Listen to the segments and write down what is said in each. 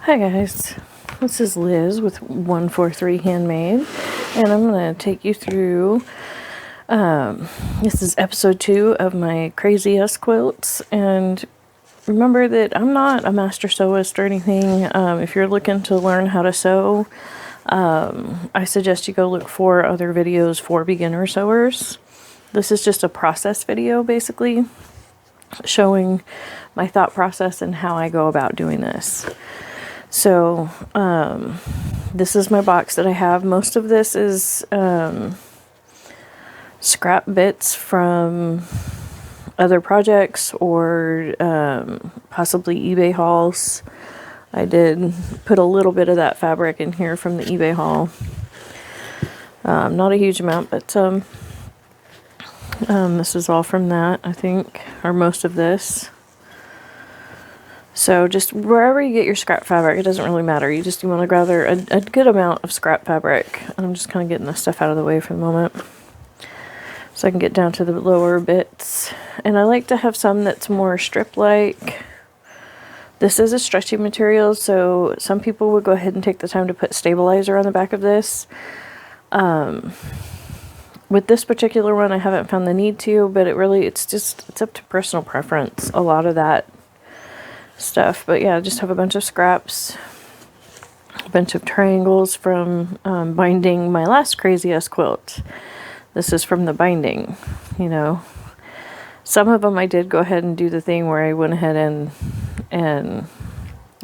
Hi guys, this is Liz with 143 Handmade, and I'm going to take you through, this is episode 2 of my crazy ass quilts. And remember that I'm not a master sewist or anything. If you're looking to learn how to sew, I suggest you go look for other videos for beginner sewers. This is just a process video, basically, showing my thought process and how I go about doing this. So, this is my box that I have. Most of this is scrap bits from other projects or possibly eBay hauls. I did put a little bit of that fabric in here from the eBay haul. Not a huge amount, but this is all from that, I think, or most of this. So just wherever you get your scrap fabric, it doesn't really matter. You want to gather a good amount of scrap fabric. I'm just kind of getting this stuff out of the way for the moment, so I can get down to the lower bits. And I like to have some that's more strip-like. This is a stretchy material, so some people would go ahead and take the time to put stabilizer on the back of this. With this particular one, I haven't found the need to, but it's up to personal preference, a lot of that stuff. But yeah, I just have a bunch of scraps, a bunch of triangles from binding my last crazy ass quilt. This is from the binding, you know. Some of them I did go ahead and do the thing where I went ahead and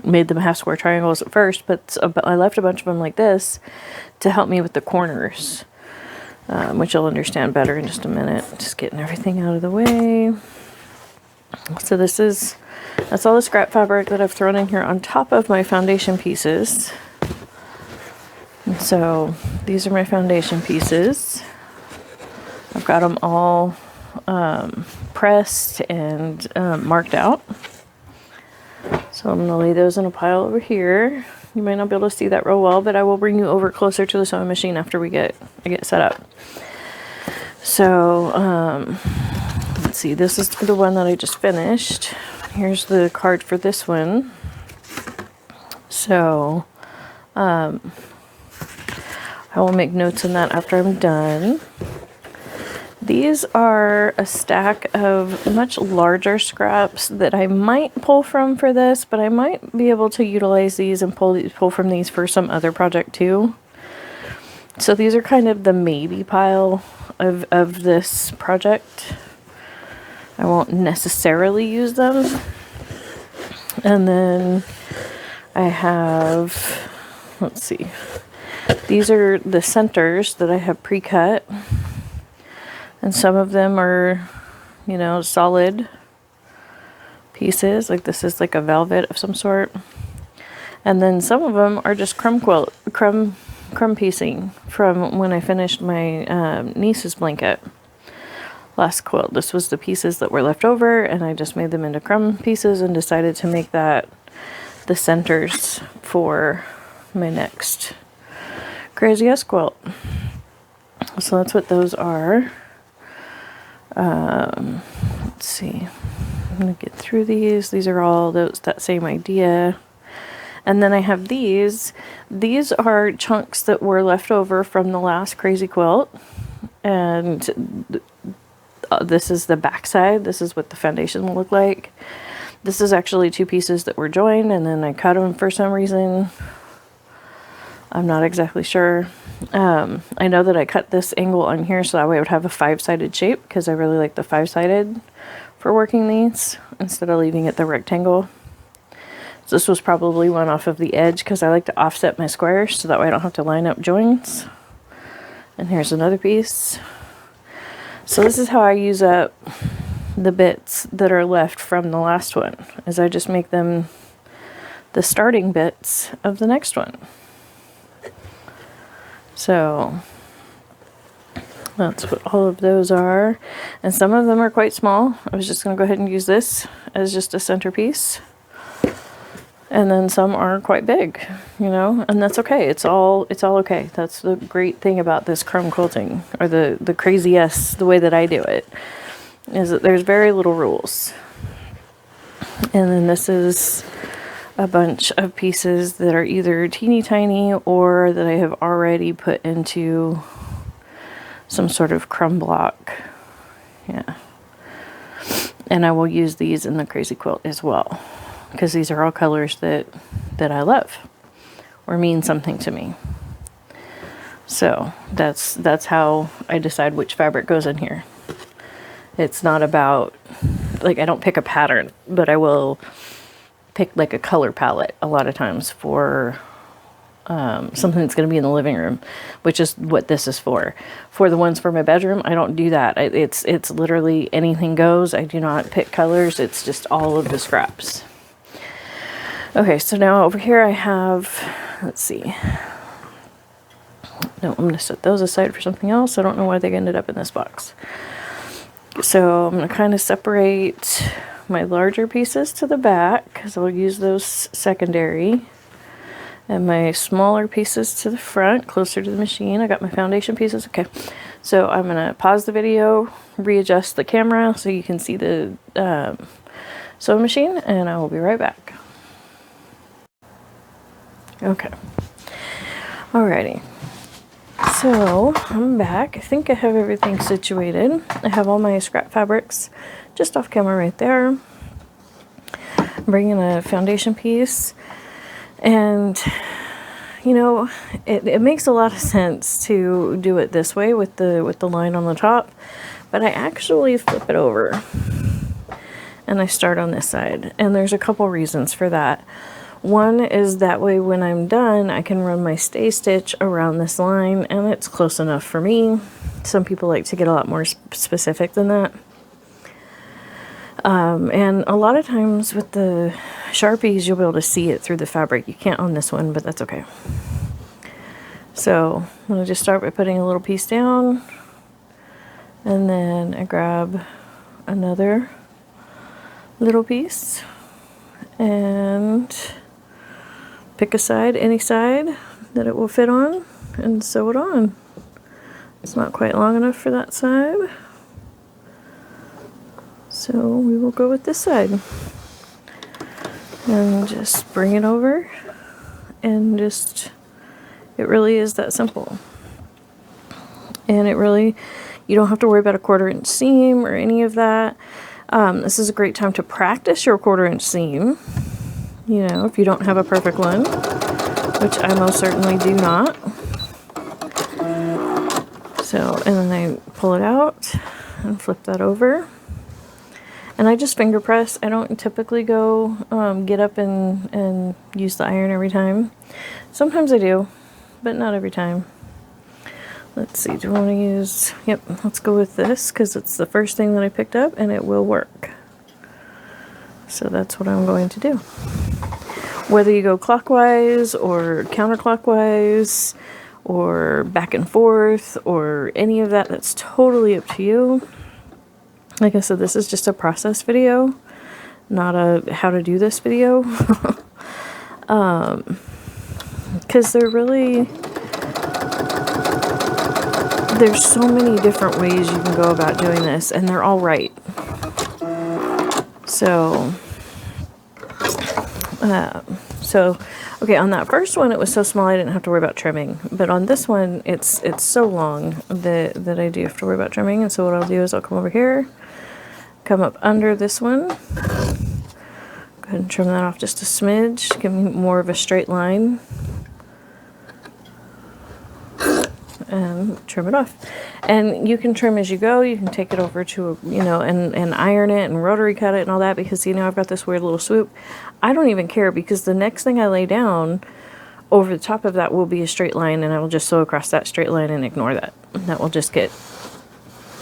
made them half square triangles at first, but I left a bunch of them like this to help me with the corners, which you'll understand better in just a minute. Just getting everything out of the way. So that's all the scrap fabric that I've thrown in here on top of my foundation pieces. And so these are my foundation pieces. I've got them all pressed and marked out. So I'm going to lay those in a pile over here. You might not be able to see that real well, but I will bring you over closer to the sewing machine after I get set up. So let's see, this is the one that I just finished. Here's the card for this one. So I will make notes on that after I'm done. These are a stack of much larger scraps that I might pull from for this, but I might be able to utilize these and pull from these for some other project too. So these are kind of the maybe pile of this project. I won't necessarily use them. And then I have, let's see, these are the centers that I have pre-cut. And some of them are, you know, solid pieces. Like this is like a velvet of some sort. And then some of them are just crumb piecing from when I finished my niece's blanket last quilt. This was the pieces that were left over, and I just made them into crumb pieces and decided to make that the centers for my next crazy ass quilt. So that's what those are. Let's see, I'm gonna get through these. These are all that same idea. And then I have these are chunks that were left over from the last crazy quilt, and this is the back side. This is what the foundation will look like. This is actually two pieces that were joined, and then I cut them for some reason. I'm not exactly sure. I know that I cut this angle on here so that way I would have a 5-sided shape, because I really like the 5-sided for working these instead of leaving it the rectangle. So this was probably one off of the edge, because I like to offset my squares so that way I don't have to line up joints. And here's another piece. So this is how I use up the bits that are left from the last one, is I just make them the starting bits of the next one. So that's what all of those are. And some of them are quite small. I was just going to go ahead and use this as just a centerpiece. And then some are quite big, you know, and that's okay. It's all okay. That's the great thing about this crumb quilting, or the crazy-ass, the way that I do it, is that there's very little rules. And then this is a bunch of pieces that are either teeny tiny or that I have already put into some sort of crumb block. Yeah. And I will use these in the crazy quilt as well, because these are all colors that I love or mean something to me. So that's how I decide which fabric goes in here. It's not about, like, I don't pick a pattern, but I will pick like a color palette a lot of times for something that's going to be in the living room, which is what this is for. For the ones for my bedroom, I don't do that. It's literally anything goes. I do not pick colors. It's just all of the scraps. Okay, so now over here I have, let's see. No, I'm going to set those aside for something else. I don't know why they ended up in this box. So I'm going to kind of separate my larger pieces to the back, because I'll use those secondary. And my smaller pieces to the front, closer to the machine. I got my foundation pieces. Okay, so I'm going to pause the video, readjust the camera so you can see the sewing machine, and I will be right back. Okay. Alrighty. So I'm back. I think I have everything situated. I have all my scrap fabrics just off camera right there. I'm bringing a foundation piece. And, you know, it makes a lot of sense to do it this way with the line on the top, but I actually flip it over and I start on this side. And there's a couple reasons for that. One is that way when I'm done, I can run my stay stitch around this line and it's close enough for me. Some people like to get a lot more specific than that. And a lot of times with the Sharpies, you'll be able to see it through the fabric. You can't on this one, but that's okay. So I'm going to just start by putting a little piece down, and then I grab another little piece and pick a side, any side that it will fit on, and sew it on. It's not quite long enough for that side. So we will go with this side and just bring it over, and just, it really is that simple. And it really, you don't have to worry about a 1/4 inch seam or any of that. This is a great time to practice your 1/4 inch seam, you know, if you don't have a perfect one, which I most certainly do not. So, and then I pull it out and flip that over. And I just finger press. I don't typically go get up and use the iron every time. Sometimes I do, but not every time. Let's see, do I want to use, yep, let's go with this because it's the first thing that I picked up and it will work. So that's what I'm going to do. Whether you go clockwise or counterclockwise or back and forth or any of that, that's totally up to you. Like I said, this is just a process video, not a how to do this video. Because there's so many different ways you can go about doing this, and they're all right. So, okay, on that first one, it was so small I didn't have to worry about trimming. But on this one, it's so long that I do have to worry about trimming. And so what I'll do is I'll come over here, come up under this one, go ahead and trim that off just a smidge, give me more of a straight line, and trim it off. And you can trim as you go. You can take it over to, you know, and iron it and rotary cut it and all that, because, you know, I've got this weird little swoop. I don't even care, because the next thing I lay down over the top of that will be a straight line, and I will just sew across that straight line and ignore that. That will just get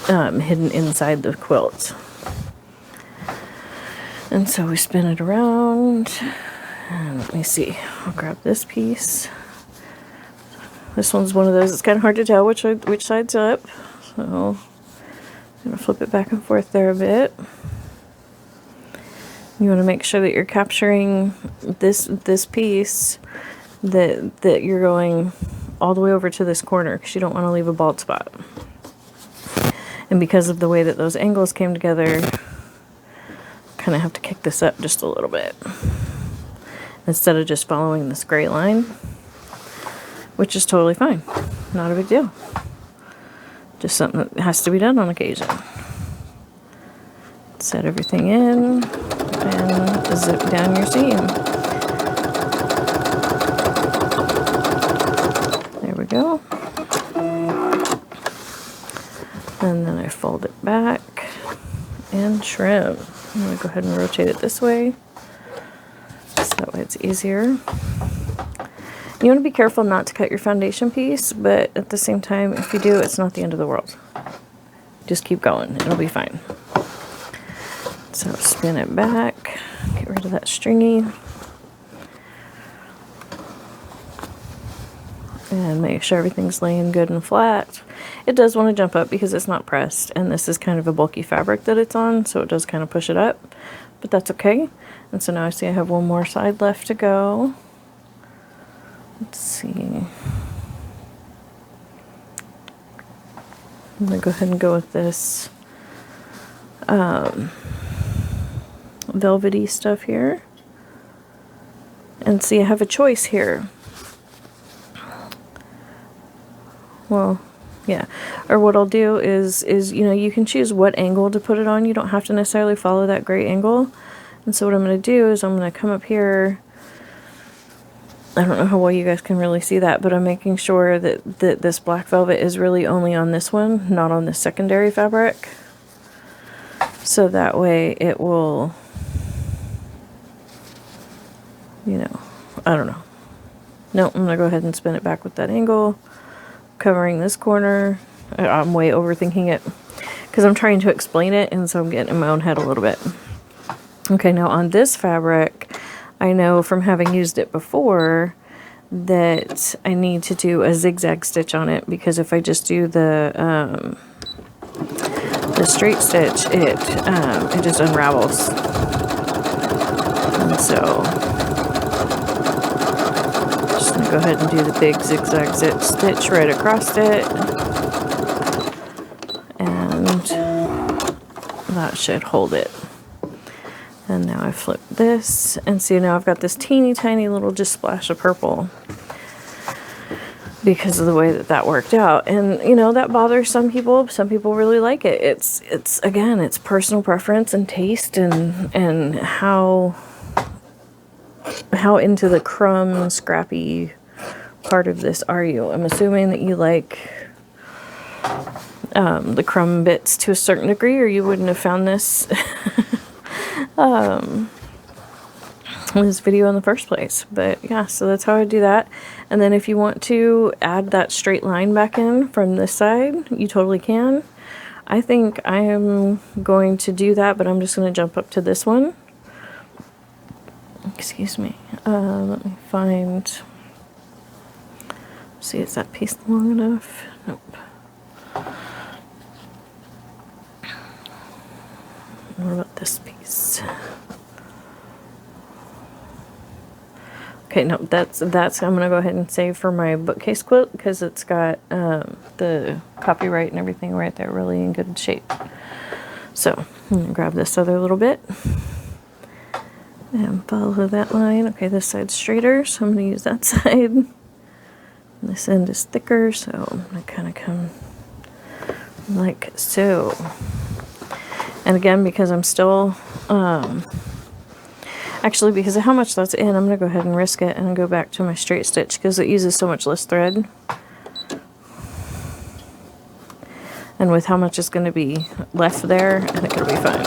hidden inside the quilt. And so we spin it around, and let me see, I'll grab this piece. This one's one of those, it's kind of hard to tell which side's up, so I'm going to flip it back and forth there a bit. You want to make sure that you're capturing this piece, that you're going all the way over to this corner, because you don't want to leave a bald spot. And because of the way that those angles came together, kind of have to kick this up just a little bit. instead of just following this gray line, which is totally fine. Not a big deal. Just something that has to be done on occasion. Set everything in and zip down your seam. There we go. And then I fold it back and trim. I'm going to go ahead and rotate it this way, so that way it's easier. You want to be careful not to cut your foundation piece, but at the same time, if you do, it's not the end of the world. Just keep going. It'll be fine. So spin it back, get rid of that stringy, and make sure everything's laying good and flat. It does want to jump up because it's not pressed, and this is kind of a bulky fabric that it's on, so it does kind of push it up, but that's okay. And so now I see I have one more side left to go. Let's see. I'm going to go ahead and go with this velvety stuff here. And see, I have a choice here. Well, yeah. Or what I'll do is you know, you can choose what angle to put it on. You don't have to necessarily follow that gray angle. And so what I'm going to do is I'm going to come up here. I don't know how well you guys can really see that, but I'm making sure that this black velvet is really only on this one, not on this secondary fabric. So that way it will, you know, I don't know. No, I'm going to go ahead and spin it back with that angle, covering this corner. I'm way overthinking it because I'm trying to explain it, and so I'm getting in my own head a little bit. Okay, now on this fabric, I know from having used it before that I need to do a zigzag stitch on it, because if I just do the straight stitch, it just unravels. And so just gonna go ahead and do the big zigzag stitch right across it, and that should hold it. And now I flip this, and see, now I've got this teeny tiny little just splash of purple because of the way that worked out. And you know, that bothers some people. Some people really like it. It's again, it's personal preference and taste, and how into the crumb scrappy part of this are you. I'm assuming that you like the crumb bits to a certain degree, or you wouldn't have found this this video in the first place. But yeah, so that's how I do that. And then if you want to add that straight line back in from this side, you totally can. I think I am going to do that, but I'm just going to jump up to this one. Excuse me. Let me find, see, is that piece long enough? Nope. What about this piece? Okay, no, that's I'm gonna go ahead and save for my bookcase quilt, because it's got the copyright and everything right there, really in good shape. So I'm gonna grab this other little bit and follow that line. Okay, this side's straighter, so I'm gonna use that side. And this end is thicker, so I'm gonna kind of come like so. And again, because I'm still, actually because of how much that's in, I'm going to go ahead and risk it and go back to my straight stitch, because it uses so much less thread. And with how much is going to be left there, I think it'll be fine.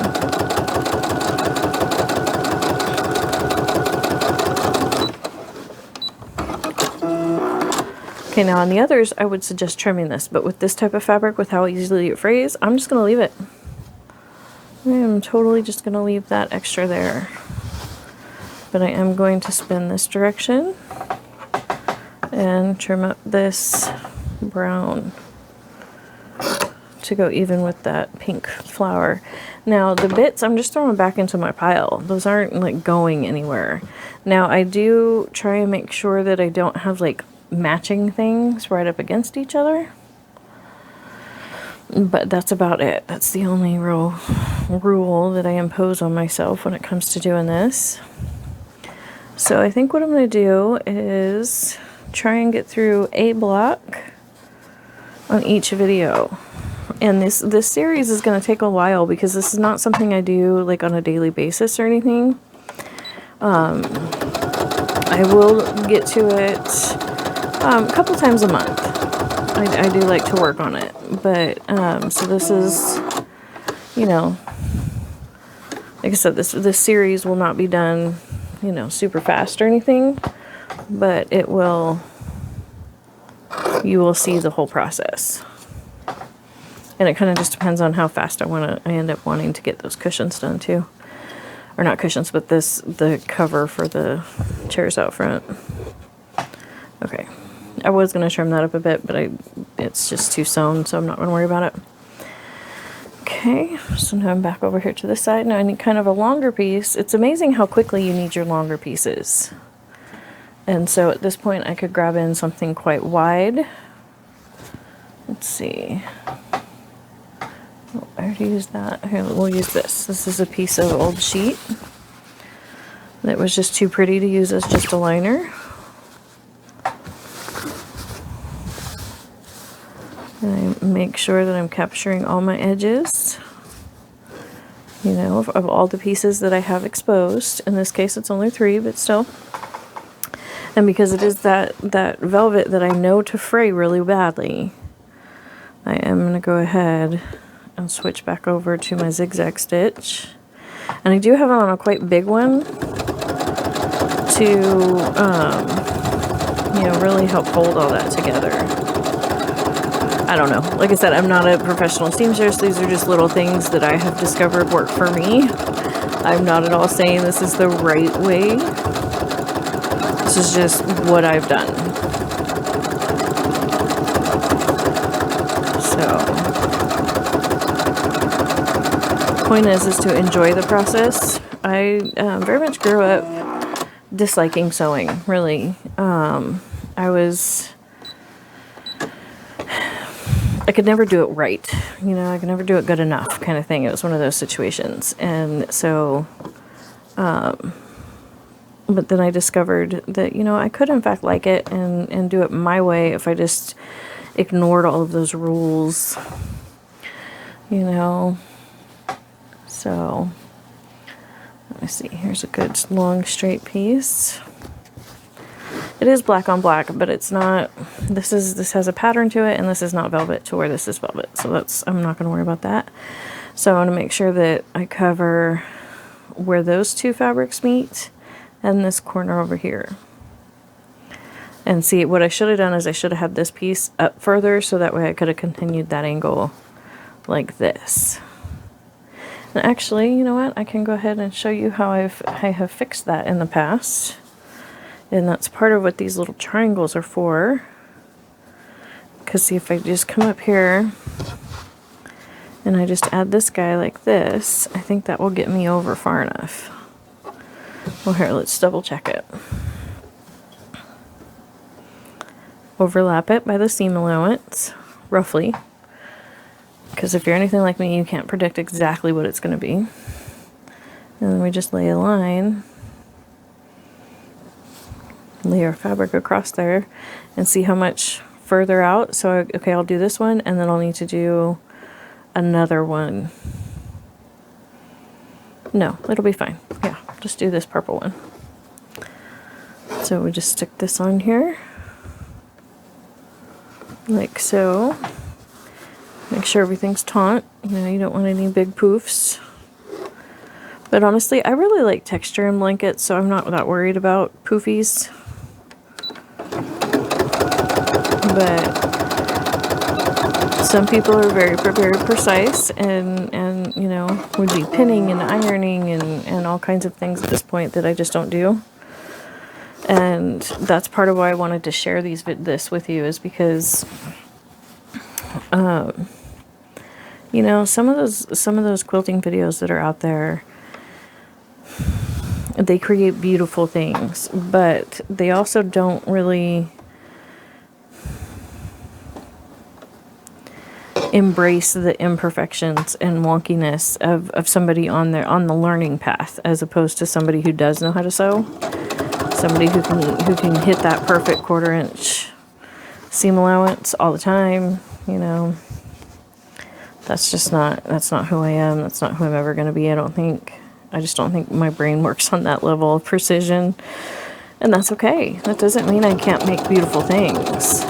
Okay, now on the others, I would suggest trimming this, but with this type of fabric, with how easily it frays, I'm just going to leave it. I'm totally just going to leave that extra there. But I am going to spin this direction and trim up this brown to go even with that pink flower. Now the bits, I'm just throwing back into my pile. Those aren't like going anywhere. Now I do try and make sure that I don't have like matching things right up against each other. But that's about it. That's the only rule that I impose on myself when it comes to doing this. So I think what I'm going to do is try and get through a block on each video. And this series is going to take a while because this is not something I do like on a daily basis or anything. I will get to it a couple times a month. I do like to work on it. But, so this is, you know, like I said, this series will not be done, you know, super fast or anything. But it will, you will see the whole process. And it kind of just depends on how fast I end up wanting to get those cushions done too. Or not cushions, but the cover for the chairs out front. Okay. I was going to trim that up a bit, but it's just too sewn, so I'm not going to worry about it. Okay, so now I'm back over here to this side. Now I need kind of a longer piece. It's amazing how quickly you need your longer pieces. And so at this point I could grab in something quite wide. Let's see. Oh, I already used that. Here, we'll use this. This is a piece of old sheet that was just too pretty to use as just a liner. And I make sure that I'm capturing all my edges, you know, of all the pieces that I have exposed. In this case, it's only 3, but still. And because it is that velvet that I know to fray really badly, I am going to go ahead and switch back over to my zigzag stitch. And I do have it on a quite big one to, you know, really help hold all that together. I don't know. Like I said, I'm not a professional seamstress. These are just little things that I have discovered work for me. I'm not at all saying this is the right way. This is just what I've done. So, point is to enjoy the process. I very much grew up disliking sewing, really. I could never do it right. You know, I could never do it good enough kind of thing. It was one of those situations. And so, but then I discovered that, you know, I could in fact like it and do it my way if I just ignored all of those rules, you know. So, let me see. Here's a good long straight piece. It is black on black, but it's not, this has a pattern to it, and this is not velvet to where this is velvet. So I'm not going to worry about that. So I want to make sure that I cover where those two fabrics meet and this corner over here. And see, what I should have done is I should have had this piece up further, so that way I could have continued that angle like this. And actually, you know what? I can go ahead and show you how I have fixed that in the past. And that's part of what these little triangles are for. Because see, if I just come up here and I just add this guy like this, I think that will get me over far enough. Well, here, let's double check it. Overlap it by the seam allowance, roughly. Because if you're anything like me, you can't predict exactly what it's going to be. And then we just lay a line. Lay our fabric across there and see how much further out. So, okay, I'll do this one, and then I'll need to do another one. No, it'll be fine. Yeah, just do this purple one. So we just stick this on here. Like so. Make sure everything's taut. You know, you don't want any big poofs. But honestly, I really like texture in blankets, so I'm not that worried about poofies. But some people are very precise and you know, would be pinning and ironing and all kinds of things at this point that I just don't do. And that's part of why I wanted to share this with you, is because you know, some of those quilting videos that are out there, they create beautiful things, but they also don't really embrace the imperfections and wonkiness of somebody on the learning path, as opposed to somebody who does know how to sew. somebody who can hit that perfect 1/4 inch seam allowance all the time, you know, that's not who I am. That's not who I'm ever going to be, I don't think. I just don't think my brain works on that level of precision. And that's okay. That doesn't mean I can't make beautiful things.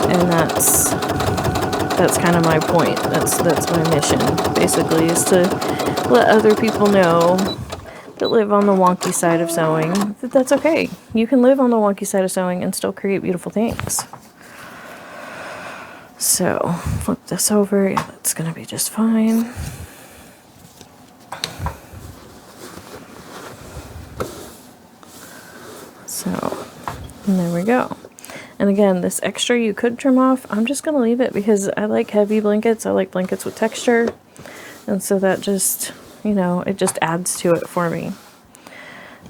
And that's kind of my point. That's my mission, basically, is to let other people know that live on the wonky side of sewing that that's okay. You can live on the wonky side of sewing and still create beautiful things. So, flip this over. Yeah, that's going to be just fine. So, and there we go. And again, this extra you could trim off. I'm just going to leave it because I like heavy blankets. I like blankets with texture. And so that just, you know, it just adds to it for me.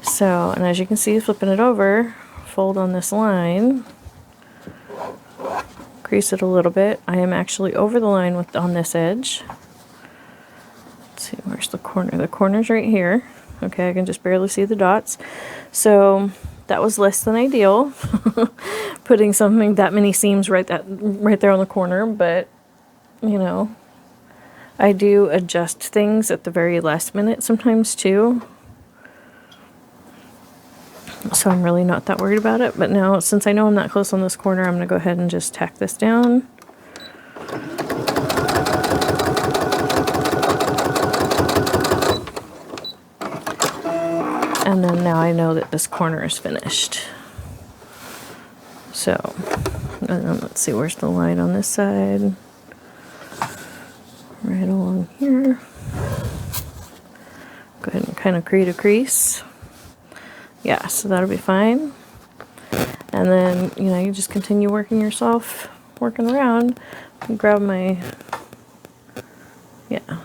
So, and as you can see, flipping it over, fold on this line, crease it a little bit. I am actually over the line on this edge. Let's see, where's the corner? The corner's right here. Okay, I can just barely see the dots. So that was less than ideal, putting something that many seams right there on the corner, but you know, I do adjust things at the very last minute sometimes too. So I'm really not that worried about it. But now, since I know I'm not close on this corner, I'm going to go ahead and just tack this down. And then now I know that this corner is finished. So, and then let's see, where's the line on this side? Right along here. Go ahead and kind of create a crease. Yeah, so that'll be fine. And then, you know, you just continue working around. Grab my, yeah,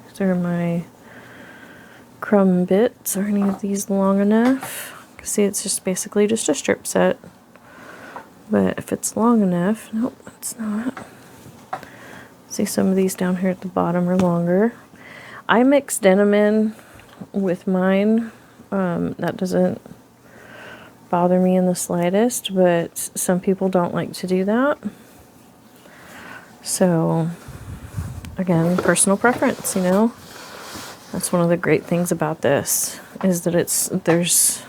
these are my crumb bits. Are any of these long enough? See, it's just basically just a strip set. But if it's long enough, nope, it's not. See, some of these down here at the bottom are longer. I mix denim in with mine. That doesn't bother me in the slightest, but some people don't like to do that. So, again, personal preference, you know. That's one of the great things about this, is that there's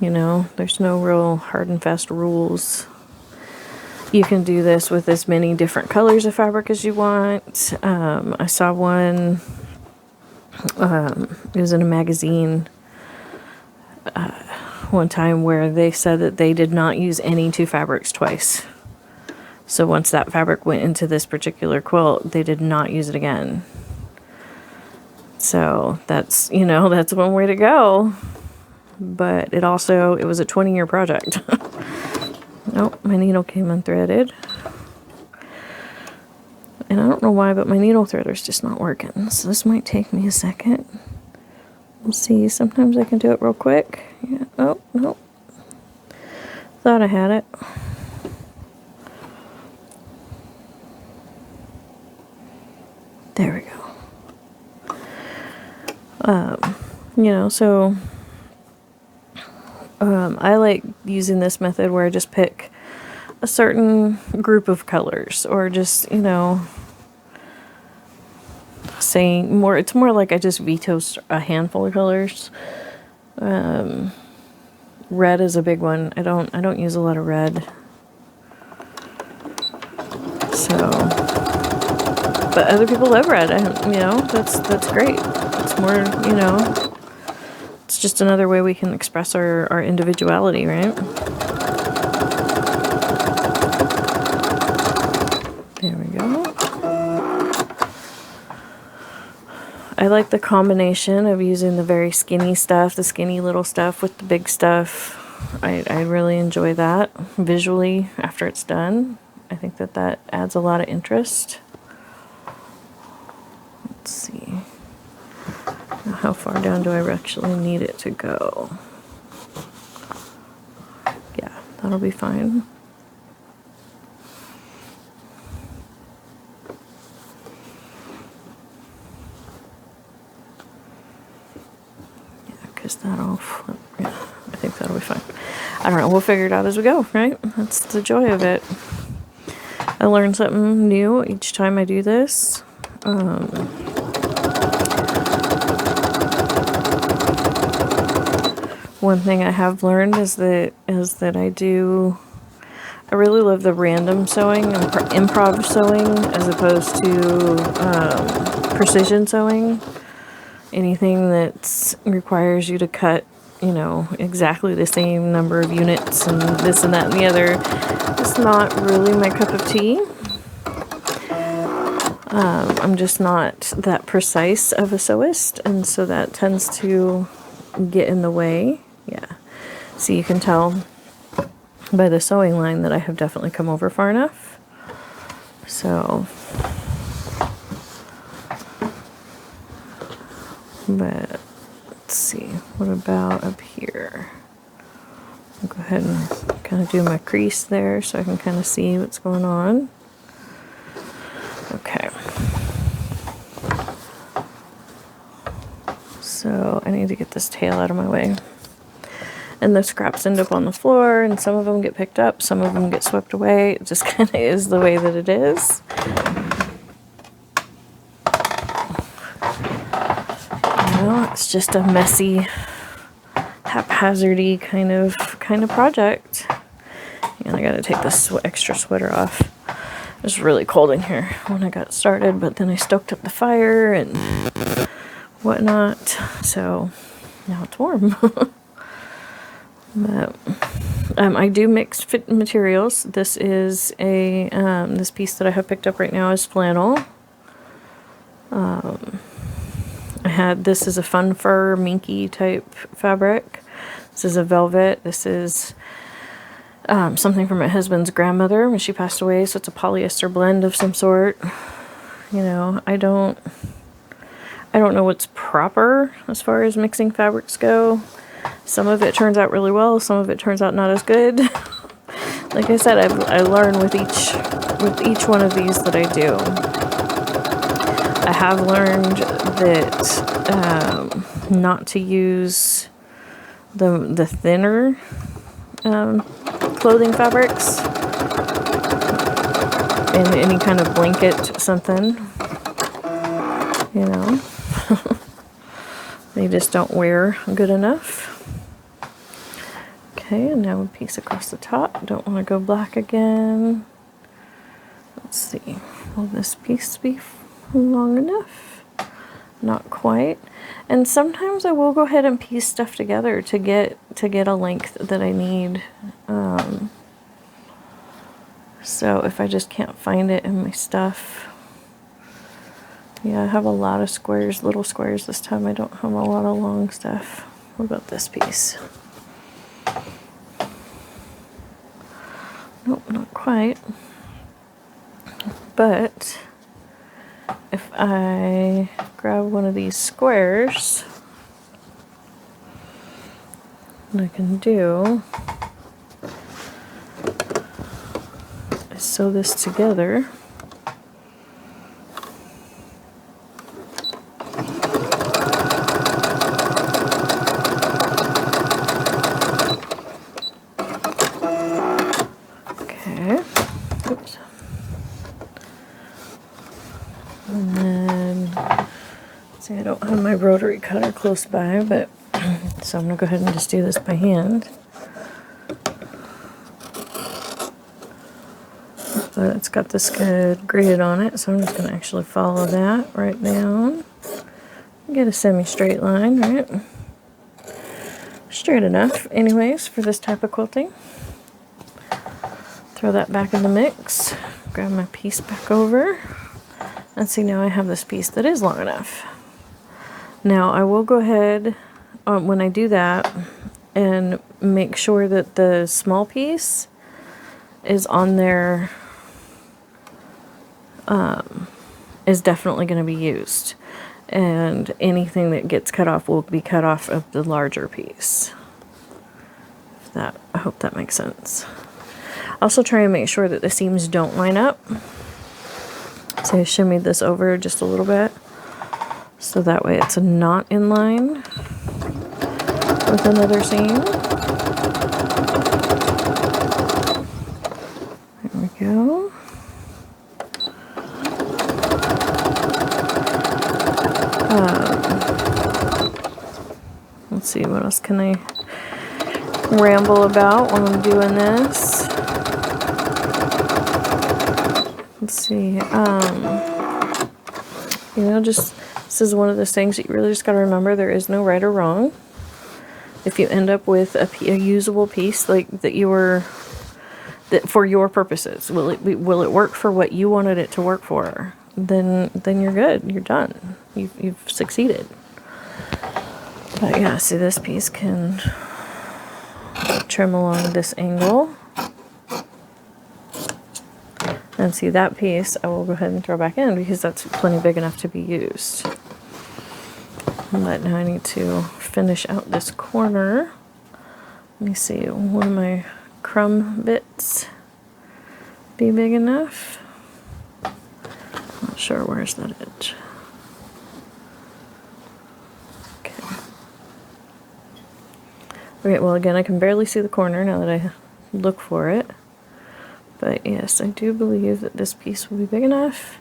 no real hard and fast rules. You can do this with as many different colors of fabric as you want. I saw one, it was in a magazine one time where they said that they did not use any two fabrics twice. So once that fabric went into this particular quilt, they did not use it again. So that's one way to go. But it was a 20-year project. Nope, my needle came unthreaded. And I don't know why, but my needle threader's just not working. So this might take me a second. We'll see. Sometimes I can do it real quick. Yeah. Oh, nope. Thought I had it. There we go. So I like using this method where I just pick a certain group of colors, or just, saying more, it's more like I just veto a handful of colors. Red is a big one. I don't use a lot of red. So, but other people love red. That's great. It's more, it's just another way we can express our individuality, right? There we go. I like the combination of using the very skinny stuff, the skinny little stuff, with the big stuff. I really enjoy that visually after it's done. I think that adds a lot of interest. Let's see. Now, how far down do I actually need it to go? Yeah, that'll be fine. off. Yeah, I think that'll be fine. I don't know. We'll figure it out as we go, right? That's the joy of it. I learn something new each time I do this. One thing I have learned is that I really love the random sewing and improv sewing as opposed to precision sewing. Anything that requires you to cut, you know, exactly the same number of units and this and that and the other, it's not really my cup of tea. I'm just not that precise of a sewist, and so that tends to get in the way. Yeah. So you can tell by the sewing line that I have definitely come over far enough. So, but let's see, what about up here? I'll go ahead and kind of do my crease there so I can kind of see what's going on. Okay. So I need to get this tail out of my way. And the scraps end up on the floor, and some of them get picked up, some of them get swept away. It just kind of is the way that it is. You know, it's just a messy, haphazardy kind of project. And I gotta take this extra sweater off. It was really cold in here when I got started, but then I stoked up the fire and whatnot, so now it's warm. But I do mix fit materials. This is a this piece that I have picked up right now is flannel. This is a fun fur minky type fabric. This is a velvet. This is something from my husband's grandmother when she passed away, so it's a polyester blend of some sort. You know, I don't know what's proper as far as mixing fabrics go. Some of it turns out really well, some of it turns out not as good. Like I said, I learn with each one of these that I do. I have learned that not to use the thinner clothing fabrics in any kind of blanket something, you know. They just don't wear good enough. Okay, and now a piece across the top. Don't want to go black again. Let's see. Will this piece be long enough? Not quite. And sometimes I will go ahead and piece stuff together to get a length that I need. So if I just can't find it in my stuff. Yeah, I have a lot of squares, little squares this time. I don't have a lot of long stuff. What about this piece? Nope, not quite. But if I grab one of these squares, what I can do is sew this together. I don't have my rotary cutter close by, but so I'm going to go ahead and just do this by hand. But it's got this good grid on it, so I'm just going to actually follow that right down. Get a semi-straight line, right? Straight enough, anyways, for this type of quilting. Throw that back in the mix. Grab my piece back over. And see, now I have this piece that is long enough. Now I will go ahead when I do that and make sure that the small piece is on there, is definitely going to be used, and anything that gets cut off will be cut off of the larger piece. I hope that makes sense. Also try and make sure that the seams don't line up. So I shimmied this over just a little bit, so that way it's not in line. with another seam. There we go. Let's see, what else can I ramble about when I'm doing this? Let's see, you know, just, this is one of those things that you really just got to remember, there is no right or wrong. If you end up with a usable piece like that that for your purposes, will it work for what you wanted it to work for? Then you're good, you're done, you've succeeded. But yeah, see, this piece can trim along this angle. And see, that piece I will go ahead and throw back in because that's plenty big enough to be used. But now I need to finish out this corner. Let me see, one of my crumb bits be big enough? Not sure, where's that edge? Okay, well again, I can barely see the corner now that I look for it. But yes, I do believe that this piece will be big enough.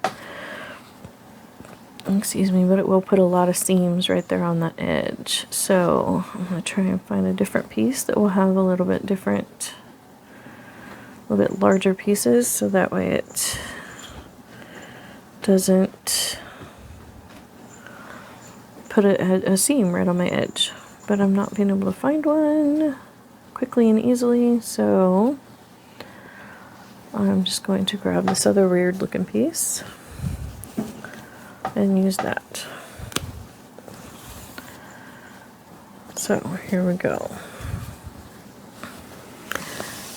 Excuse me, but it will put a lot of seams right there on that edge. So I'm going to try and find a different piece that will have a little bit different, a little bit larger pieces, so that way it doesn't put a seam right on my edge. But I'm not being able to find one quickly and easily, so I'm just going to grab this other weird looking piece and use that. So here we go.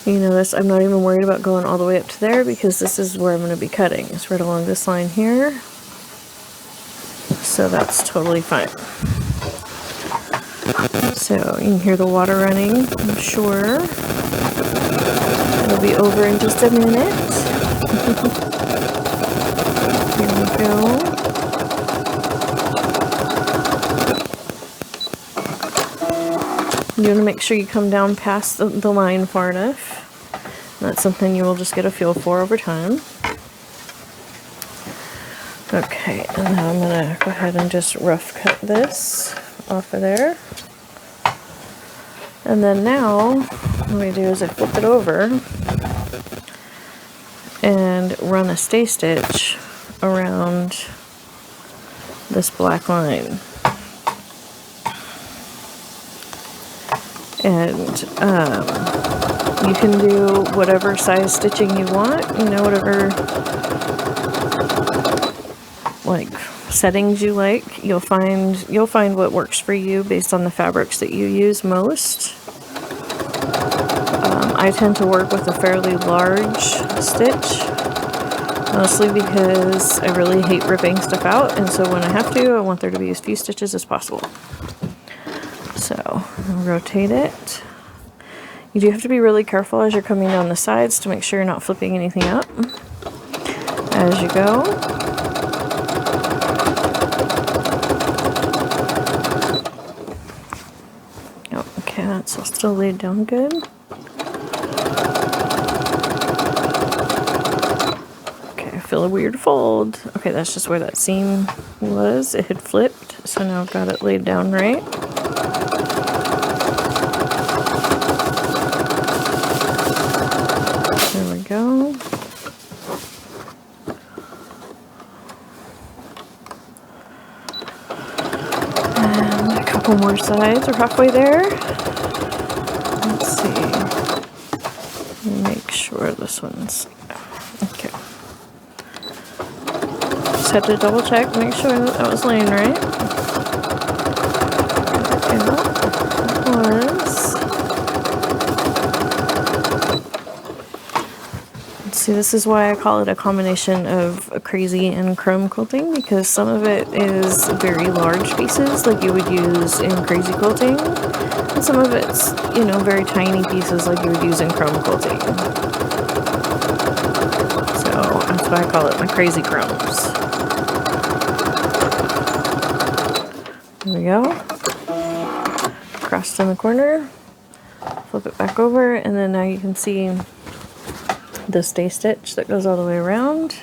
You notice I'm not even worried about going all the way up to there because this is where I'm going to be cutting. It's right along this line here. So that's totally fine. So you can hear the water running, I'm sure. It'll be over in just a minute. Here we go. You want to make sure you come down past the line far enough. That's something you will just get a feel for over time. Okay, and now I'm going to go ahead and just rough cut this off of there. And then now, what I do is I flip it over and run a stay stitch around this black line. And you can do whatever size stitching you want, you know, whatever like settings you like. You'll find what works for you based on the fabrics that you use most. I tend to work with a fairly large stitch, mostly because I really hate ripping stuff out, and so when I have to, I want there to be as few stitches as possible. So I'll rotate it. You do have to be really careful as you're coming down the sides to make sure you're not flipping anything up as you go. Oh, okay, that's still laid down good. Okay, I feel a weird fold. Okay, that's just where that seam was. It had flipped, so now I've got it laid down right. There we go. And a couple more sides. We're halfway there. Let's see. Make sure this one's okay. Just had to double check, make sure that was laying right. Okay, that was. See, this is why I call it a combination of crazy and crumb quilting, because some of it is very large pieces like you would use in crazy quilting, and some of it's, you know, very tiny pieces like you would use in crumb quilting. So that's why I call it my crazy crumbs. There we go. Across just in the corner. Flip it back over, and then now you can see the stay stitch that goes all the way around.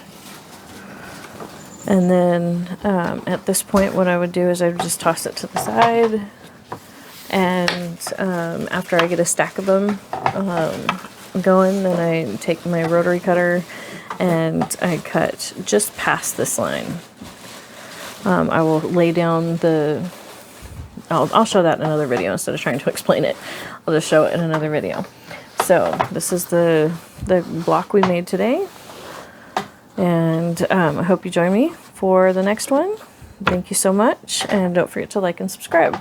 And then at this point, what I would do is I would just toss it to the side. And after I get a stack of them going, then I take my rotary cutter and I cut just past this line. I will lay down the... I'll show that in another video instead of trying to explain it. I'll just show it in another video. So this is the block we made today. And I hope you join me for the next one. Thank you so much. And don't forget to like and subscribe.